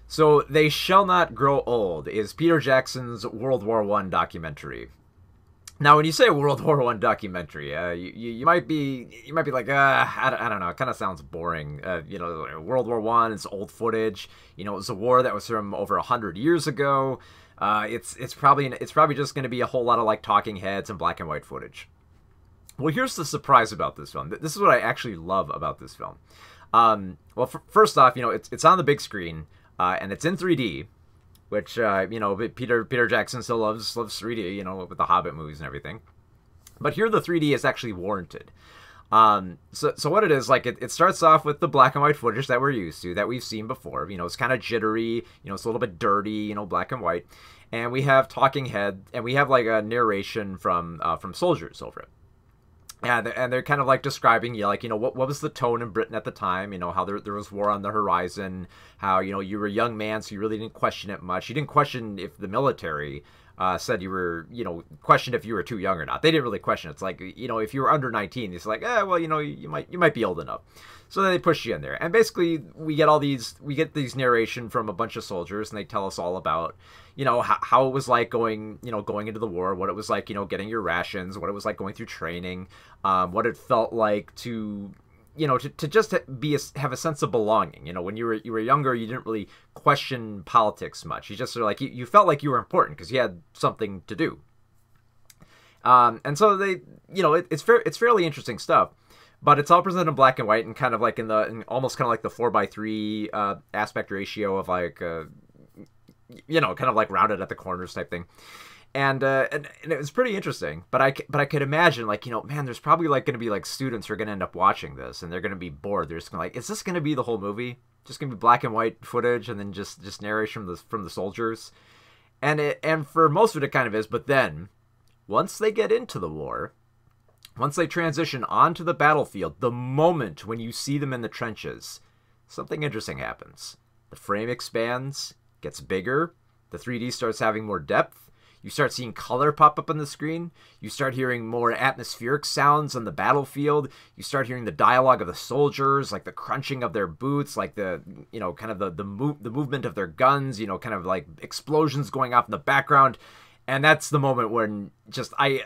So, They Shall Not Grow Old is Peter Jackson's World War One documentary. Now, when you say World War One documentary, you might be like, I don't know, it kind of sounds boring. World War One, it's old footage. It was a war that was from over 100 years ago. It's probably just going to be a whole lot of like talking heads and black and white footage. Well, here's the surprise about this film. This is what I actually love about this film. First off, it's on the big screen, and it's in 3D, which Peter Jackson still loves 3D, with the Hobbit movies and everything. But here the 3D is actually warranted. So what it is, like, it starts off with the black and white footage that we're used to, that we've seen before. It's kind of jittery, it's a little bit dirty, black and white. And we have talking head, and we have like a narration from soldiers over it. And they're kind of like describing, what was the tone in Britain at the time, how there was war on the horizon, how, you were a young man, so you really didn't question it much. You didn't question if the military said you were, questioned if you were too young or not. They didn't really question it. It's like, if you were under 19, it's like, well, you might be old enough. So they push you in there. And basically, we get these narration from a bunch of soldiers, and they tell us all about, how it was like going into the war, what it was like, getting your rations, what it was like going through training, what it felt like to just have a sense of belonging. When you were younger, you didn't really question politics much. You just sort of like, you felt like you were important because you had something to do. And so they, it's fairly interesting stuff. But it's all presented in black and white, and kind of like in almost kind of like the 4:3 aspect ratio of like kind of like rounded at the corners type thing. And it was pretty interesting. But I could imagine, like, man, there's probably like going to be like students who are going to end up watching this, and they're going to be bored. They're just going to like, is this going to be the whole movie? Just going to be black and white footage and then just narration from the soldiers. And for most of it kind of is. But then once they get into the war, once they transition onto the battlefield, the moment when you see them in the trenches, something interesting happens. The frame expands, gets bigger, the 3D starts having more depth, you start seeing color pop up on the screen, you start hearing more atmospheric sounds on the battlefield, you start hearing the dialogue of the soldiers, like the crunching of their boots, like the, kind of the movement of their guns, kind of like explosions going off in the background. And that's the moment when I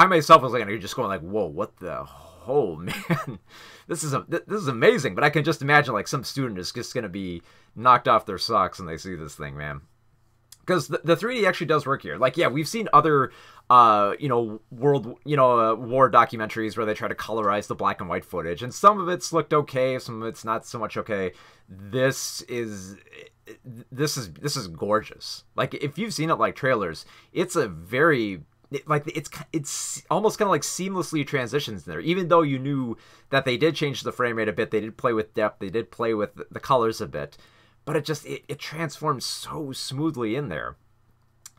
myself was like, just going like, whoa, what the, oh man, this is amazing. But I can just imagine like some student is just going to be knocked off their socks when they see this thing, man. Because the 3D actually does work here. Like, yeah, we've seen other, war documentaries where they try to colorize the black and white footage, and some of it's looked okay, some of it's not so much okay. This is gorgeous. Like, if you've seen it like trailers, it's a very it's almost kind of like seamlessly transitions there. Even though you knew that they did change the frame rate a bit, they did play with depth, they did play with the colors a bit, but it transforms so smoothly in there.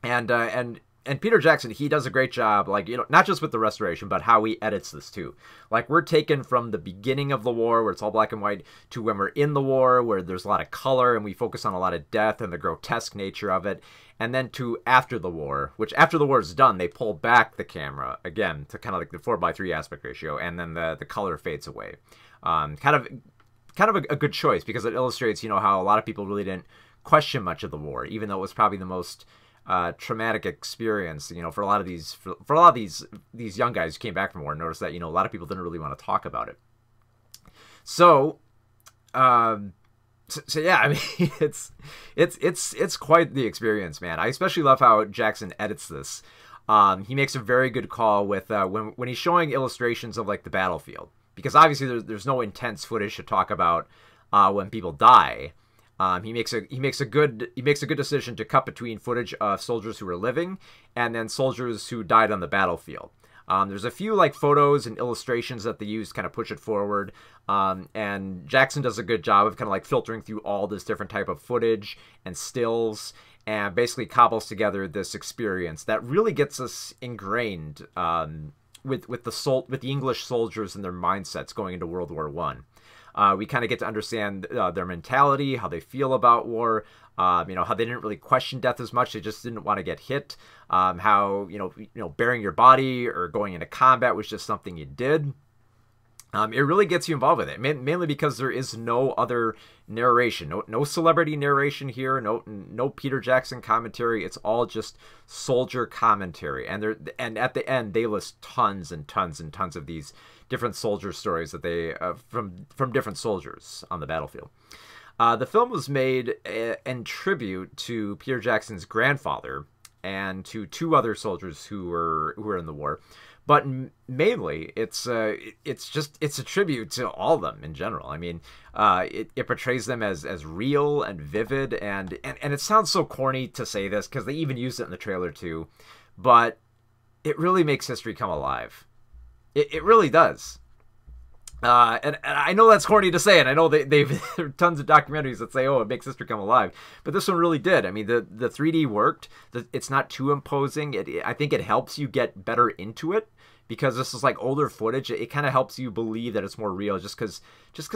And Peter Jackson, he does a great job, like, not just with the restoration, but how he edits this too. Like, we're taken from the beginning of the war, where it's all black and white, to when we're in the war, where there's a lot of color, and we focus on a lot of death and the grotesque nature of it. And then to after the war, which after the war is done, they pull back the camera, again, to kind of like the 4:3 aspect ratio, and then the color fades away. Kind of a good choice, because it illustrates, how a lot of people really didn't question much of the war, even though it was probably the most traumatic experience, for a lot of these young guys who came back from war. Notice that, a lot of people didn't really want to talk about it. So yeah, I mean, it's quite the experience, man. I especially love how Jackson edits this. He makes a very good call with when he's showing illustrations of like the battlefield, because obviously there's no intense footage to talk about when people die. He makes a good decision to cut between footage of soldiers who were living and then soldiers who died on the battlefield. There's a few like photos and illustrations that they use to kind of push it forward. And Jackson does a good job of kind of like filtering through all this different type of footage and stills, and basically cobbles together this experience that really gets us ingrained with the English soldiers and their mindsets going into World War One. We kind of get to understand their mentality, how they feel about war, how they didn't really question death as much. They just didn't want to get hit. How, burying your body or going into combat was just something you did. It really gets you involved with it, mainly because there is no other narration, no celebrity narration here, no Peter Jackson commentary. It's all just soldier commentary, and at the end they list tons and tons and tons of these different soldier stories that they from different soldiers on the battlefield. The film was made in tribute to Peter Jackson's grandfather and to two other soldiers who were in the war. But mainly, it's a tribute to all of them in general. I mean, it portrays them as real and vivid, and it sounds so corny to say this because they even used it in the trailer too, but it really makes history come alive. It really does. And I know that's corny to say, and I know there are tons of documentaries that say, oh, it makes history come alive. But this one really did. I mean, the 3D worked. It's not too imposing. I think it helps you get better into it because this is like older footage. It kind of helps you believe that it's more real just because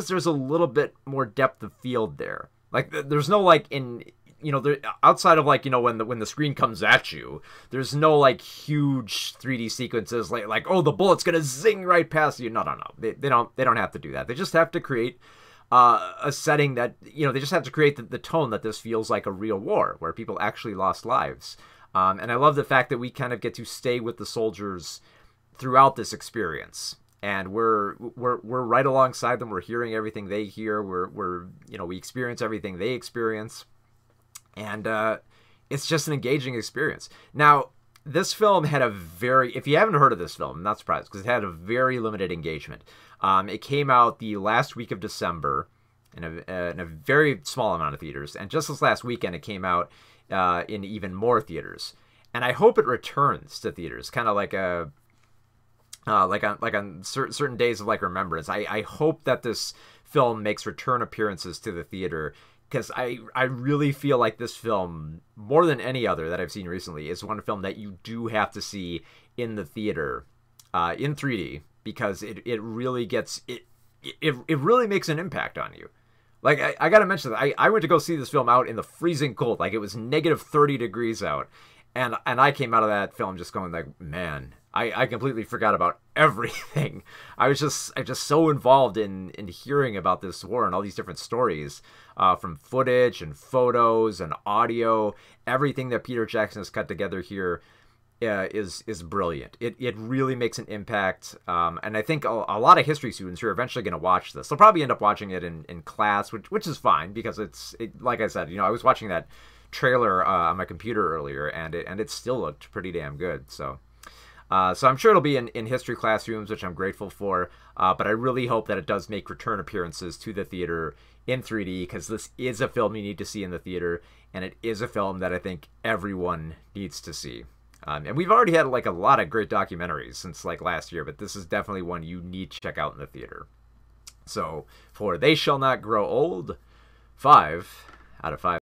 there's a little bit more depth of field there. Like, there's no, like, outside of, like, when the screen comes at you, there's no, like, huge 3D sequences like oh, the bullet's gonna zing right past you. No. They don't have to do that. They just have to create a setting that, they just have to create the tone that this feels like a real war where people actually lost lives. And I love the fact that we kind of get to stay with the soldiers throughout this experience. And we're right alongside them. We're hearing everything they hear. We experience everything they experience. And it's just an engaging experience. Now, this film had if you haven't heard of this film, I'm not surprised, because it had a very limited engagement. It came out the last week of December in a very small amount of theaters. And just this last weekend, it came out in even more theaters. And I hope it returns to theaters, kind of like on certain days of, like, remembrance. I hope that this film makes return appearances to the theater, because I really feel like this film, more than any other that I've seen recently, is one film that you do have to see in the theater, in 3D, because it really gets it really makes an impact on you. Like, I gotta mention that I went to go see this film out in the freezing cold, like it was negative 30 degrees out, and I came out of that film just going like, man, I completely forgot about everything. I was just so involved in hearing about this war and all these different stories, from footage and photos and audio. Everything that Peter Jackson has cut together here is brilliant. It really makes an impact, and I think a lot of history students who are eventually going to watch this, they'll probably end up watching it in class, which is fine, because like I said, I was watching that trailer on my computer earlier, and it still looked pretty damn good. So I'm sure it'll be in history classrooms, which I'm grateful for, but I really hope that it does make return appearances to the theater in 3D, because this is a film you need to see in the theater, and it is a film that I think everyone needs to see. And we've already had, like, a lot of great documentaries since, like, last year, but this is definitely one you need to check out in the theater. So, for They Shall Not Grow Old, 5 out of 5.